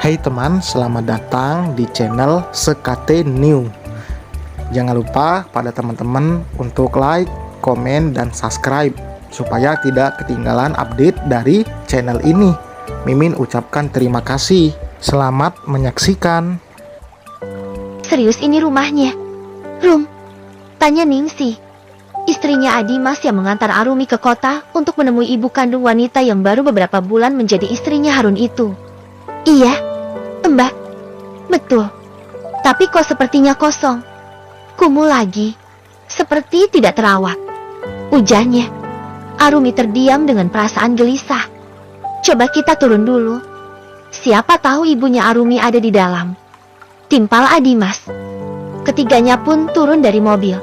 Hai teman, selamat datang di channel Sekate New. Jangan lupa pada teman-teman untuk like, komen, dan subscribe supaya tidak ketinggalan update dari channel ini. Mimin ucapkan terima kasih. Selamat menyaksikan. Serius ini rumahnya? Rum, tanya Ningsih, istrinya Adimas yang mengantar Arumi ke kota untuk menemui ibu kandung wanita yang baru beberapa bulan menjadi istrinya Harun itu. Iya, Mbak. Betul. Tapi kok sepertinya kosong. Kumuh lagi. Seperti tidak terawat. Ujarnya. Arumi terdiam dengan perasaan gelisah. Coba kita turun dulu. Siapa tahu ibunya Arumi ada di dalam. Timpal Adimas. Ketiganya pun turun dari mobil.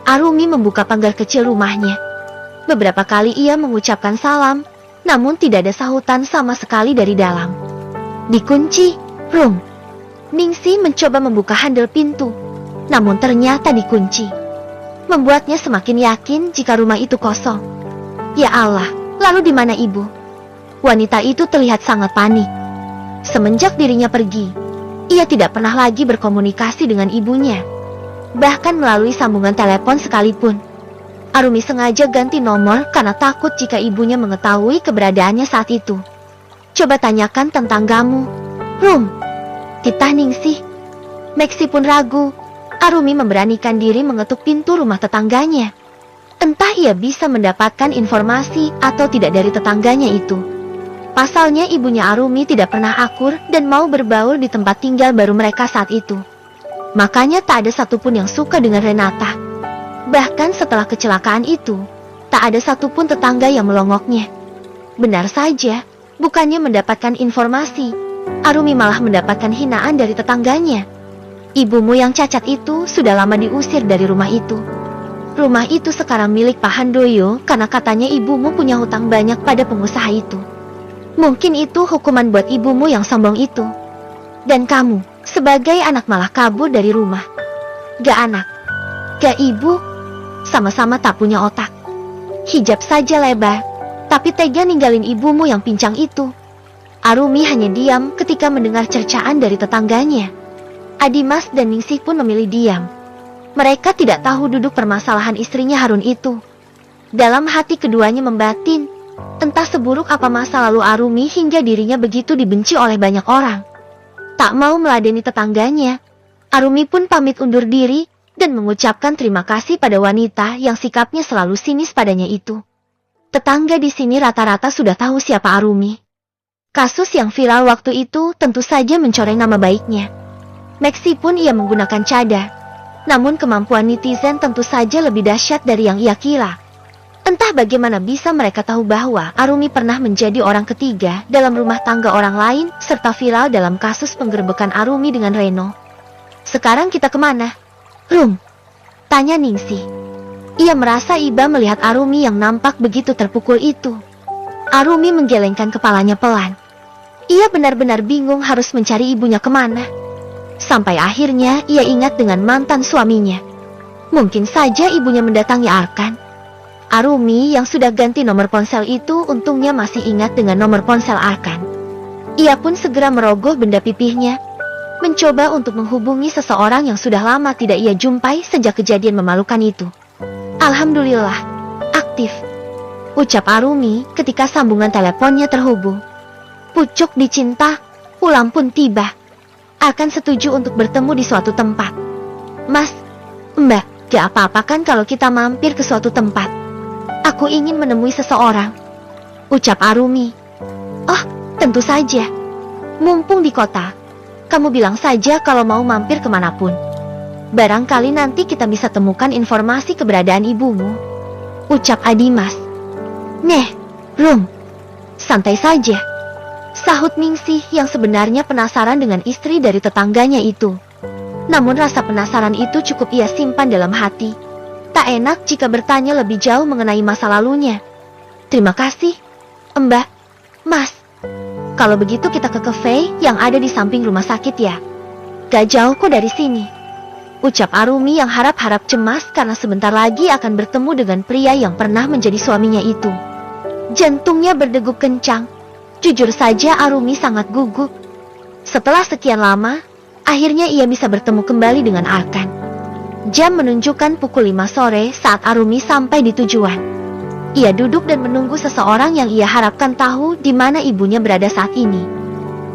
Arumi membuka pagar kecil rumahnya. Beberapa kali ia mengucapkan salam, namun tidak ada sahutan sama sekali dari dalam. Dikunci, Rum. Ningsih mencoba membuka handle pintu, namun ternyata dikunci. Membuatnya semakin yakin jika rumah itu kosong. Ya Allah, lalu di mana ibu? Wanita itu terlihat sangat panik. Semenjak dirinya pergi, ia tidak pernah lagi berkomunikasi dengan ibunya. Bahkan melalui sambungan telepon sekalipun. Arumi sengaja ganti nomor karena takut jika ibunya mengetahui keberadaannya saat itu. Coba tanyakan tentang kamu, Rum. Titah Ningsih. Meksi pun ragu. Arumi memberanikan diri mengetuk pintu rumah tetangganya. Entah ia bisa mendapatkan informasi atau tidak dari tetangganya itu. Pasalnya ibunya Arumi tidak pernah akur dan mau berbaur di tempat tinggal baru mereka saat itu. Makanya tak ada satupun yang suka dengan Renata. Bahkan setelah kecelakaan itu, tak ada satupun tetangga yang melongoknya. Benar saja, bukannya mendapatkan informasi, Arumi malah mendapatkan hinaan dari tetangganya. Ibumu yang cacat itu sudah lama diusir dari rumah itu. Rumah itu sekarang milik Pak Handoyo karena katanya ibumu punya hutang banyak pada pengusaha itu. Mungkin itu hukuman buat ibumu yang sombong itu. Dan kamu, sebagai anak malah kabur dari rumah. Gak anak, gak ibu, sama-sama tak punya otak. Hijab saja lebar, tapi tega ninggalin ibumu yang pincang itu. Arumi hanya diam ketika mendengar cercaan dari tetangganya. Adimas dan Ningsih pun memilih diam. Mereka tidak tahu duduk permasalahan istrinya Harun itu. Dalam hati keduanya membatin, entah seburuk apa masa lalu Arumi hingga dirinya begitu dibenci oleh banyak orang. Tak mau meladeni tetangganya, Arumi pun pamit undur diri dan mengucapkan terima kasih pada wanita yang sikapnya selalu sinis padanya itu. Tetangga di sini rata-rata sudah tahu siapa Arumi. Kasus yang viral waktu itu tentu saja mencoreng nama baiknya. Meksi pun ia menggunakan cadar. Namun kemampuan netizen tentu saja lebih dahsyat dari yang ia kira. Entah bagaimana bisa mereka tahu bahwa Arumi pernah menjadi orang ketiga dalam rumah tangga orang lain serta viral dalam kasus penggerbekan Arumi dengan Reno. Sekarang kita kemana? Rum, tanya Ningsih. Ia merasa iba melihat Arumi yang nampak begitu terpukul itu. Arumi menggelengkan kepalanya pelan. Ia benar-benar bingung harus mencari ibunya kemana. Sampai akhirnya ia ingat dengan mantan suaminya. Mungkin saja ibunya mendatangi Arkan. Arumi yang sudah ganti nomor ponsel itu untungnya masih ingat dengan nomor ponsel Arkan. Ia pun segera merogoh benda pipihnya, mencoba untuk menghubungi seseorang yang sudah lama tidak ia jumpai sejak kejadian memalukan itu. Alhamdulillah, aktif, ucap Arumi ketika sambungan teleponnya terhubung. Pucuk dicinta, pulang pun tiba. Akan setuju untuk bertemu di suatu tempat. Mas, Mbak, gak apa-apa kan kalau kita mampir ke suatu tempat? Aku ingin menemui seseorang, ucap Arumi. Oh, tentu saja. Mumpung di kota, kamu bilang saja kalau mau mampir kemanapun. Barangkali nanti kita bisa temukan informasi keberadaan ibumu, ucap Adimas. Neh, Rum, santai saja, sahut Ningsih yang sebenarnya penasaran dengan istri dari tetangganya itu. Namun rasa penasaran itu cukup ia simpan dalam hati. Tak enak jika bertanya lebih jauh mengenai masa lalunya. Terima kasih, Mbak. Mas, kalau begitu kita ke cafe yang ada di samping rumah sakit ya. Gak jauh kok dari sini, ucap Arumi yang harap-harap cemas karena sebentar lagi akan bertemu dengan pria yang pernah menjadi suaminya itu. Jantungnya berdegup kencang. Jujur saja Arumi sangat gugup. Setelah sekian lama, akhirnya ia bisa bertemu kembali dengan Arkan. Jam menunjukkan pukul 5 sore saat Arumi sampai di tujuan. Ia duduk dan menunggu seseorang yang ia harapkan tahu di mana ibunya berada saat ini.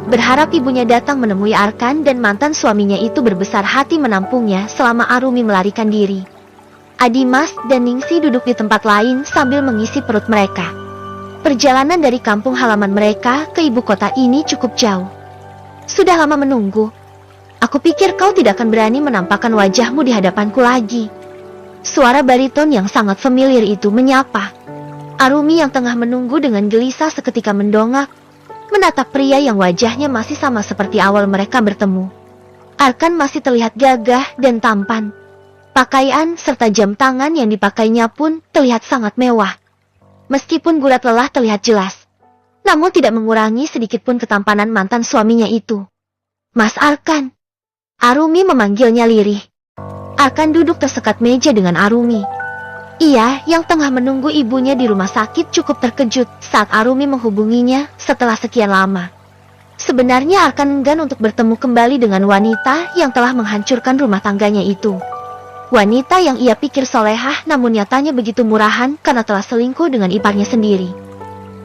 Berharap ibunya datang menemui Arkan dan mantan suaminya itu berbesar hati menampungnya selama Arumi melarikan diri. Adimas dan Ningsi duduk di tempat lain sambil mengisi perut mereka. Perjalanan dari kampung halaman mereka ke ibu kota ini cukup jauh. Sudah lama menunggu. Aku pikir kau tidak akan berani menampakkan wajahmu di hadapanku lagi. Suara bariton yang sangat familiar itu menyapa. Arumi yang tengah menunggu dengan gelisah seketika mendongak, menatap pria yang wajahnya masih sama seperti awal mereka bertemu. Arkan masih terlihat gagah dan tampan. Pakaian serta jam tangan yang dipakainya pun terlihat sangat mewah. Meskipun gulat lelah terlihat jelas, namun tidak mengurangi sedikitpun ketampanan mantan suaminya itu. Mas Arkan. Arumi memanggilnya lirih. Arkan duduk tersekat meja dengan Arumi. Ia yang tengah menunggu ibunya di rumah sakit cukup terkejut saat Arumi menghubunginya setelah sekian lama. Sebenarnya Arkan enggan untuk bertemu kembali dengan wanita yang telah menghancurkan rumah tangganya itu. Wanita yang ia pikir solehah namun nyatanya begitu murahan karena telah selingkuh dengan iparnya sendiri.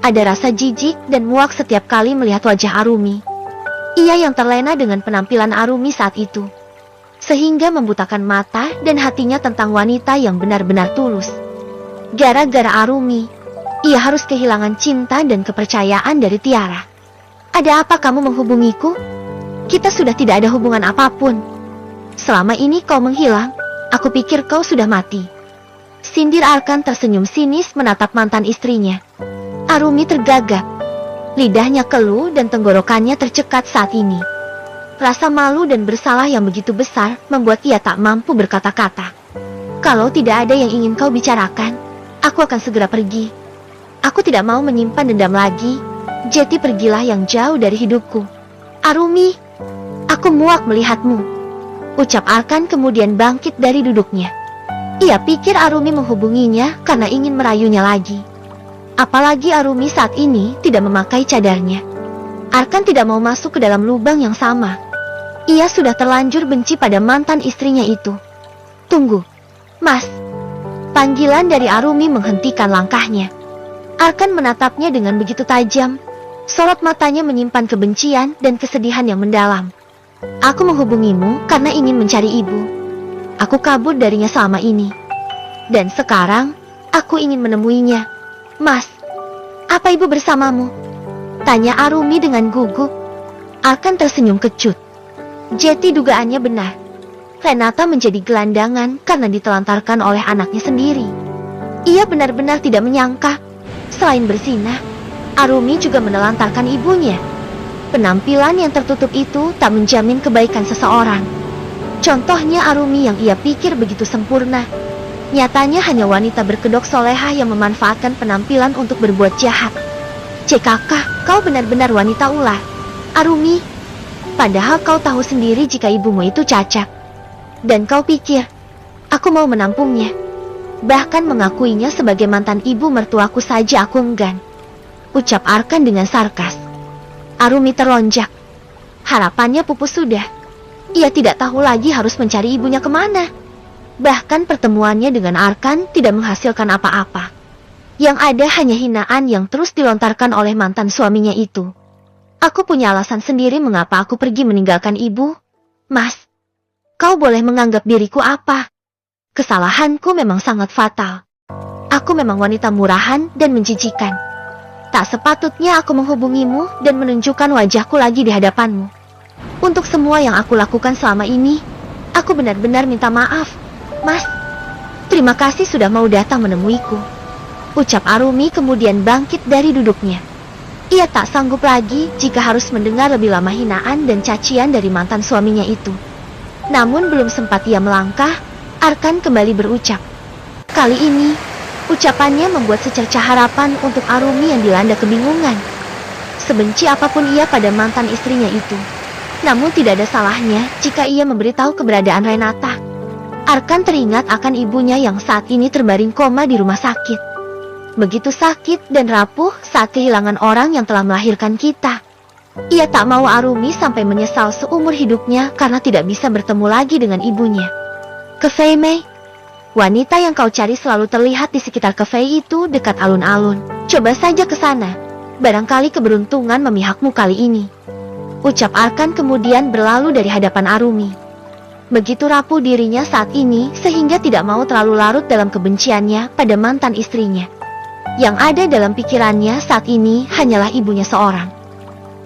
Ada rasa jijik dan muak setiap kali melihat wajah Arumi. Ia yang terlena dengan penampilan Arumi saat itu, sehingga membutakan mata dan hatinya tentang wanita yang benar-benar tulus. Gara-gara Arumi, ia harus kehilangan cinta dan kepercayaan dari Tiara. Ada apa kamu menghubungiku? Kita sudah tidak ada hubungan apapun. Selama ini kau menghilang, aku pikir kau sudah mati. Sindir Arkan tersenyum sinis menatap mantan istrinya. Arumi tergagap. Lidahnya keluh dan tenggorokannya tercekat saat ini. Rasa malu dan bersalah yang begitu besar membuat ia tak mampu berkata-kata. Kalau tidak ada yang ingin kau bicarakan, aku akan segera pergi. Aku tidak mau menyimpan dendam lagi. Jadi pergilah yang jauh dari hidupku. Arumi, aku muak melihatmu. Ucap Arkan kemudian bangkit dari duduknya. Ia pikir Arumi menghubunginya karena ingin merayunya lagi. Apalagi Arumi saat ini tidak memakai cadarnya. Arkan tidak mau masuk ke dalam lubang yang sama. Ia sudah terlanjur benci pada mantan istrinya itu. Tunggu, Mas. Panggilan dari Arumi menghentikan langkahnya. Arkan menatapnya dengan begitu tajam. Sorot matanya menyimpan kebencian dan kesedihan yang mendalam. Aku menghubungimu karena ingin mencari ibu. Aku kabur darinya selama ini. Dan sekarang, aku ingin menemuinya. Mas, apa ibu bersamamu? Tanya Arumi dengan gugup. Arkan tersenyum kecut. Jeti dugaannya benar. Renata menjadi gelandangan karena ditelantarkan oleh anaknya sendiri. Ia benar-benar tidak menyangka. Selain bersinah, Arumi juga menelantarkan ibunya. Penampilan yang tertutup itu tak menjamin kebaikan seseorang. Contohnya Arumi yang ia pikir begitu sempurna. Nyatanya hanya wanita berkedok solehah yang memanfaatkan penampilan untuk berbuat jahat. CKK, kau benar-benar wanita ular. Arumi, padahal kau tahu sendiri jika ibumu itu cacat. Dan kau pikir, aku mau menampungnya. Bahkan mengakuinya sebagai mantan ibu mertuaku saja aku enggan. Ucap Arkan dengan sarkas. Arumi terlonjak. Harapannya pupus sudah. Ia tidak tahu lagi harus mencari ibunya kemana. Bahkan pertemuannya dengan Arkan tidak menghasilkan apa-apa. Yang ada hanya hinaan yang terus dilontarkan oleh mantan suaminya itu. Aku punya alasan sendiri mengapa aku pergi meninggalkan ibu. Mas, kau boleh menganggap diriku apa? Kesalahanku memang sangat fatal. Aku memang wanita murahan dan menjijikan. Tak sepatutnya aku menghubungimu dan menunjukkan wajahku lagi di hadapanmu. Untuk semua yang aku lakukan selama ini, aku benar-benar minta maaf. Mas, terima kasih sudah mau datang menemuiku. Ucap Arumi kemudian bangkit dari duduknya. Ia tak sanggup lagi jika harus mendengar lebih lama hinaan dan cacian dari mantan suaminya itu. Namun belum sempat ia melangkah, Arkan kembali berucap. Kali ini, ucapannya membuat secercah harapan untuk Arumi yang dilanda kebingungan. Sebenci apapun ia pada mantan istrinya itu, namun tidak ada salahnya jika ia memberitahu keberadaan Renata. Arkan teringat akan ibunya yang saat ini terbaring koma di rumah sakit. Begitu sakit dan rapuh saat kehilangan orang yang telah melahirkan kita. Ia tak mau Arumi sampai menyesal seumur hidupnya karena tidak bisa bertemu lagi dengan ibunya. Cafe Mei, wanita yang kau cari selalu terlihat di sekitar cafe itu dekat alun-alun. Coba saja ke sana. Barangkali keberuntungan memihakmu kali ini. Ucap Arkan kemudian berlalu dari hadapan Arumi. Begitu rapuh dirinya saat ini sehingga tidak mau terlalu larut dalam kebenciannya pada mantan istrinya. Yang ada dalam pikirannya saat ini hanyalah ibunya seorang.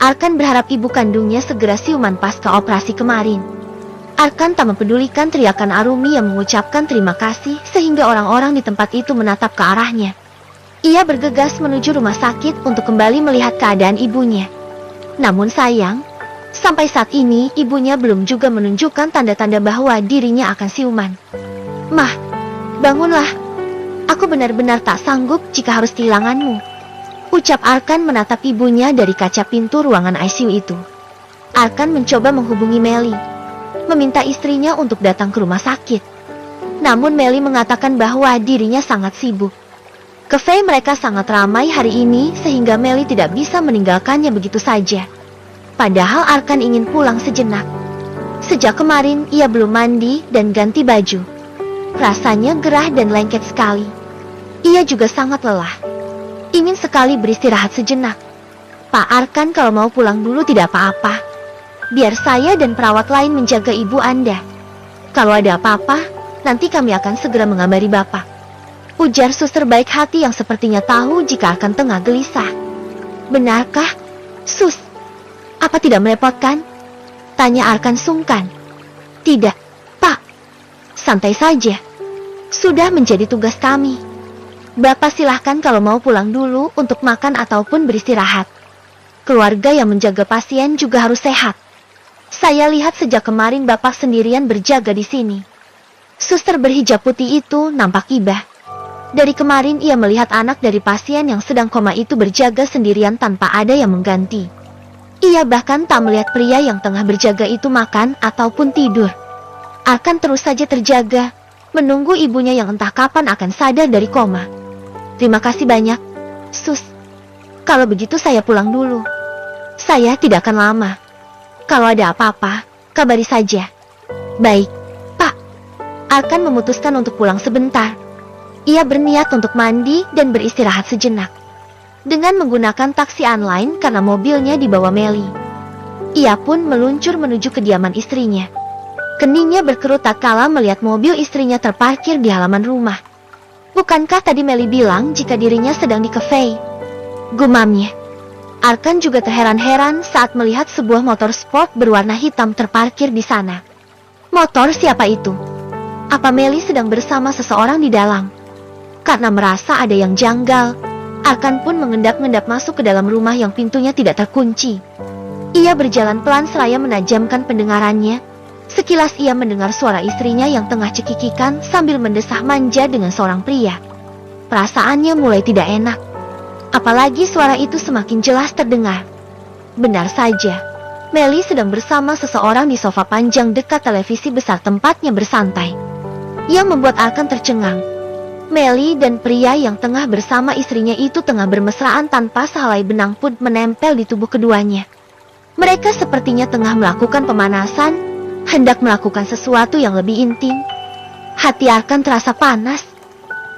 Arkan berharap ibu kandungnya segera siuman pasca operasi kemarin. Arkan tak mempedulikan teriakan Arumi yang mengucapkan terima kasih sehingga orang-orang di tempat itu menatap ke arahnya. Ia bergegas menuju rumah sakit untuk kembali melihat keadaan ibunya. Namun sayang, sampai saat ini ibunya belum juga menunjukkan tanda-tanda bahwa dirinya akan siuman. Mah, bangunlah. Aku benar-benar tak sanggup jika harus kehilanganmu. Ucap Arkan menatap ibunya dari kaca pintu ruangan ICU itu. Arkan mencoba menghubungi Melly, meminta istrinya untuk datang ke rumah sakit. Namun Melly mengatakan bahwa dirinya sangat sibuk. Cafe mereka sangat ramai hari ini sehingga Melly tidak bisa meninggalkannya begitu saja. Padahal Arkan ingin pulang sejenak. Sejak kemarin ia belum mandi dan ganti baju. Rasanya gerah dan lengket sekali. Ia juga sangat lelah. Ingin sekali beristirahat sejenak. Pak Arkan, kalau mau pulang dulu tidak apa-apa. Biar saya dan perawat lain menjaga ibu Anda. Kalau ada apa-apa, nanti kami akan segera mengabari Bapak. Ujar suster baik hati yang sepertinya tahu jika Arkan tengah gelisah. Benarkah, Sus? Apa tidak merepotkan? Tanya Arkan sungkan. Tidak, Pak. Santai saja. Sudah menjadi tugas kami. Bapak silahkan kalau mau pulang dulu untuk makan ataupun beristirahat. Keluarga yang menjaga pasien juga harus sehat. Saya lihat sejak kemarin Bapak sendirian berjaga di sini. Suster berhijab putih itu nampak iba. Dari kemarin ia melihat anak dari pasien yang sedang koma itu berjaga sendirian tanpa ada yang mengganti. Ia bahkan tak melihat pria yang tengah berjaga itu makan ataupun tidur. Akan terus saja terjaga, menunggu ibunya yang entah kapan akan sadar dari koma. Terima kasih banyak, Sus. Kalau begitu saya pulang dulu. Saya tidak akan lama. Kalau ada apa-apa, kabari saja. Baik, Pak. Arkan memutuskan untuk pulang sebentar. Ia berniat untuk mandi dan beristirahat sejenak. Dengan menggunakan taksi online karena mobilnya dibawa Melly. Ia pun meluncur menuju kediaman istrinya. Keningnya berkerut tak kala melihat mobil istrinya terparkir di halaman rumah. Bukankah tadi Melly bilang jika dirinya sedang di cafe? Gumamnya. Arkan juga terheran-heran saat melihat sebuah motor sport berwarna hitam terparkir di sana. Motor siapa itu? Apa Melly sedang bersama seseorang di dalam? Karena merasa ada yang janggal, Arkan pun mengendap-endap masuk ke dalam rumah yang pintunya tidak terkunci. Ia berjalan pelan seraya menajamkan pendengarannya. Sekilas ia mendengar suara istrinya yang tengah cekikikan sambil mendesah manja dengan seorang pria. Perasaannya mulai tidak enak. Apalagi suara itu semakin jelas terdengar. Benar saja, Melly sedang bersama seseorang di sofa panjang dekat televisi besar tempatnya bersantai. Yang membuat Arkan tercengang. Melly dan pria yang tengah bersama istrinya itu tengah bermesraan tanpa sehelai benang pun menempel di tubuh keduanya. Mereka sepertinya tengah melakukan pemanasan, hendak melakukan sesuatu yang lebih intim. Hati Arkan terasa panas.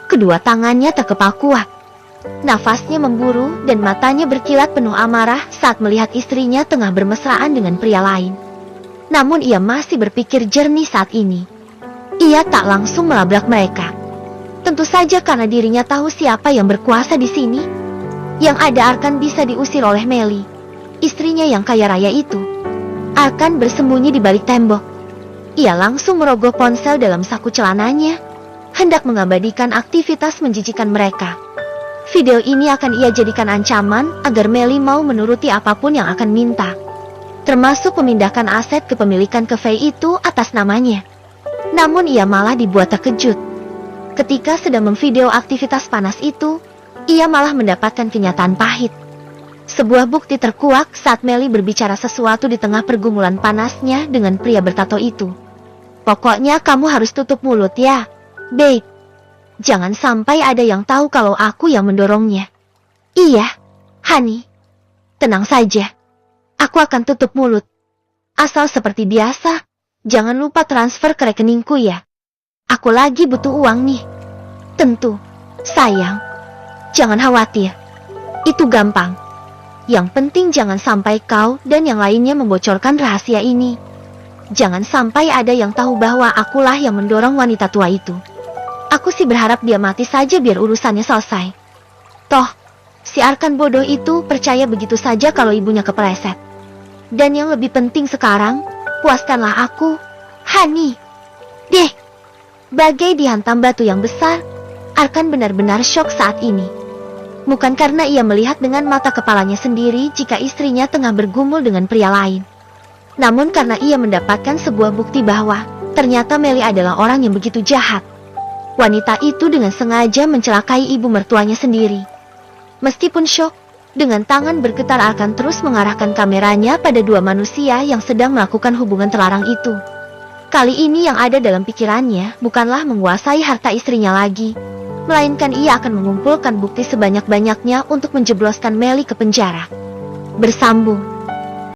Kedua tangannya terkepal kuat. Nafasnya memburu dan matanya berkilat penuh amarah saat melihat istrinya tengah bermesraan dengan pria lain. Namun ia masih berpikir jernih saat ini. Ia tak langsung melabrak mereka. Tentu saja karena dirinya tahu siapa yang berkuasa di sini. Yang ada Arkan bisa diusir oleh Melly, istrinya yang kaya raya itu. Arkan bersembunyi di balik tembok. Ia langsung merogoh ponsel dalam saku celananya, hendak mengabadikan aktivitas menjijikan mereka. Video ini akan ia jadikan ancaman agar Melly mau menuruti apapun yang akan minta. Termasuk memindahkan aset kepemilikan cafe itu atas namanya. Namun ia malah dibuat terkejut. Ketika sedang memvideo aktivitas panas itu, ia malah mendapatkan kenyataan pahit. Sebuah bukti terkuak saat Melly berbicara sesuatu di tengah pergumulan panasnya dengan pria bertato itu. Pokoknya kamu harus tutup mulut ya, babe. Jangan sampai ada yang tahu kalau aku yang mendorongnya. Iya, honey. Tenang saja. aku akan tutup mulut. Asal seperti biasa, jangan lupa transfer ke rekeningku ya. Aku lagi butuh uang nih. Tentu, sayang. Jangan khawatir. Itu gampang. Yang penting jangan sampai kau dan yang lainnya membocorkan rahasia ini. Jangan sampai ada yang tahu bahwa akulah yang mendorong wanita tua itu. Aku sih berharap dia mati saja biar urusannya selesai. Toh, si Arkan bodoh itu percaya begitu saja kalau ibunya kepleset. Dan yang lebih penting sekarang, puaskanlah aku, Hani. Deh, bagai dihantam batu yang besar, Arkan benar-benar syok saat ini. Bukan karena ia melihat dengan mata kepalanya sendiri jika istrinya tengah bergumul dengan pria lain. Namun karena ia mendapatkan sebuah bukti bahwa ternyata Meli adalah orang yang begitu jahat. Wanita itu dengan sengaja mencelakai ibu mertuanya sendiri. Meskipun syok, dengan tangan bergetar Arkan terus mengarahkan kameranya pada dua manusia yang sedang melakukan hubungan terlarang itu. Kali ini yang ada dalam pikirannya bukanlah menguasai harta istrinya lagi, melainkan ia akan mengumpulkan bukti sebanyak-banyaknya untuk menjebloskan Meli ke penjara. Bersambung.